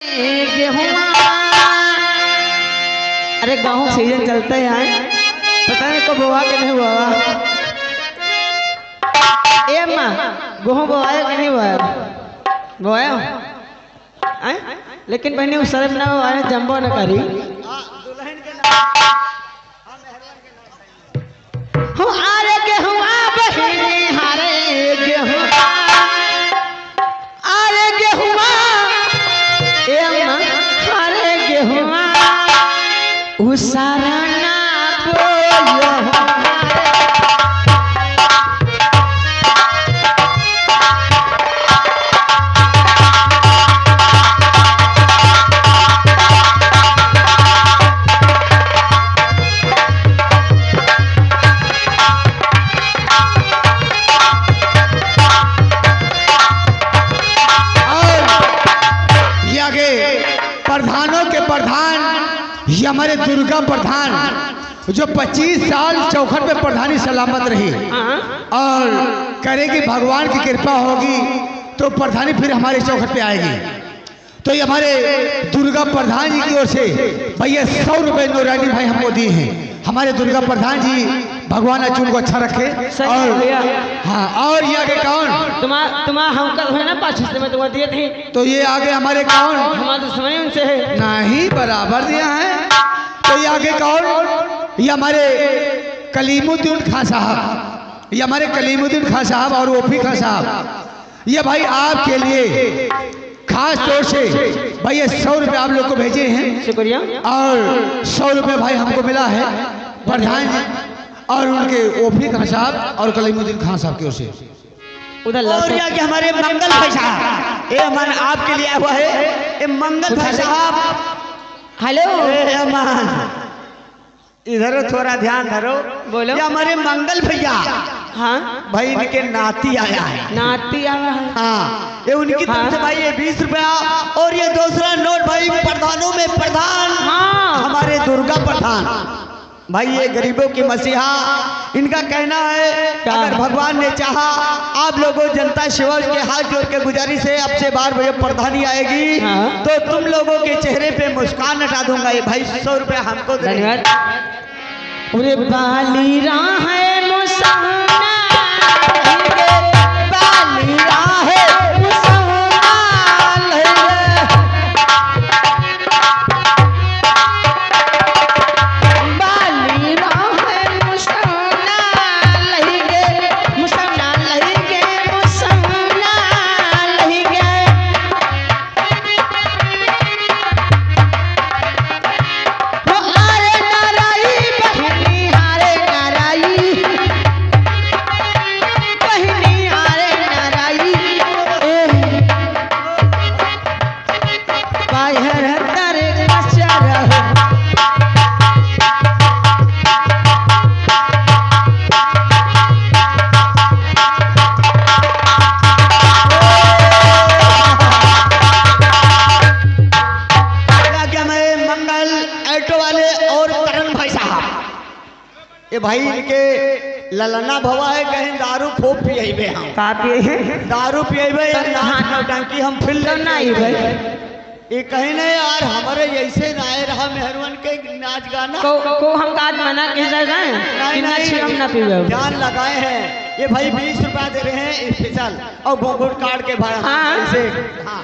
गेहूं। अरे गेहूं सीजन चलता है यहाँ, पता नहीं कब हुआ कि नहीं हुआ। ए माँ गेहूं बोया कि नहीं बोया? बोया लेकिन बहनी उस सरफ ना आए जम्बो न करी हो। अरे गेहुआ बहनी हारे गेहूं, अरे गेहुआ ए माँ हारे गेहुआ उसारा ना बोलो प्रधानों के प्रधान ये हमारे दुर्गा प्रधान जो 25 साल चौखट पे प्रधानी सलामत रही और करेगी भगवान की कृपा होगी तो प्रधानी फिर हमारे चौखट पे आएगी। तो ये हमारे दुर्गा प्रधान जी की ओर से भैया 100 रुपए नौरानी भाई हमको दिए हैं। हमारे दुर्गा प्रधान जी भगवान अचून को अच्छा रखे। और हाँ और ये आगे कौन तुम्हारा हमका है ना 5 हिस्से में तुम्हें दिए थे। तो ये आगे हमारे कौन हमारा दुश्मनी उनसे है नहीं बराबर दिया है। तो ये आगे कौन ये हमारे कलीमुद्दीन खान साहब, ये हमारे कलीमुद्दीन खान साहब और ओफी खान साहब ये भाई आपके लिए खास तौर से भाई 100 रुपये आप लोग को भेजे हैं। शुक्रिया। और 100 रुपये भाई हमको मिला है प्रधान जी और उनके ओफी खान साहब और कलीमुद्दीन खान साहब की ओर से। उधर और या कि हमारे मंगल भाई साहब ये अमन आपके लिए हुआ है। ये मंगल भाई साहब हेलो अमन इधर थोड़ा ध्यान धरो। बोलो। ये हमारे मंगल भैया हाँ भाई इनके नाती आया है। नाती आया है हाँ ये उनकी तरफ से भाई ये 20 रुपया और ये दूसरा नोट भाई प्रधानों में प्रधान हाँ हमारे दुर्गा प्रधान भाई ये गरीबों की मसीहा। इनका कहना है अगर भगवान ने चाहा आप लोगों जनता शिवर के हाथ जोड़ के गुजारिश है अब से बार भैया प्रधानी आएगी तो तुम लोगों के चेहरे पे मुस्कान हटा दूंगा। ये भाई 100 रुपया हमको धन्यवाद। पूरे बाली राह है बाली राह है भाई इनके ललना भवा है कहीं दारू खूब पिएबे हम का पिए दारू पिएबे नौटंकी हम फिर नहीं भाई ये कहीं नहीं यार हमारे ऐसे ना रहा मेहरवन के नाच गाना को हम काज मना के नहीं हम ना पीवे ध्यान लगाए हैं। ये भाई 20 रुपया दे रहे हैं स्पेशल और बोगुट कार्ड के भाई हाँ। हाँ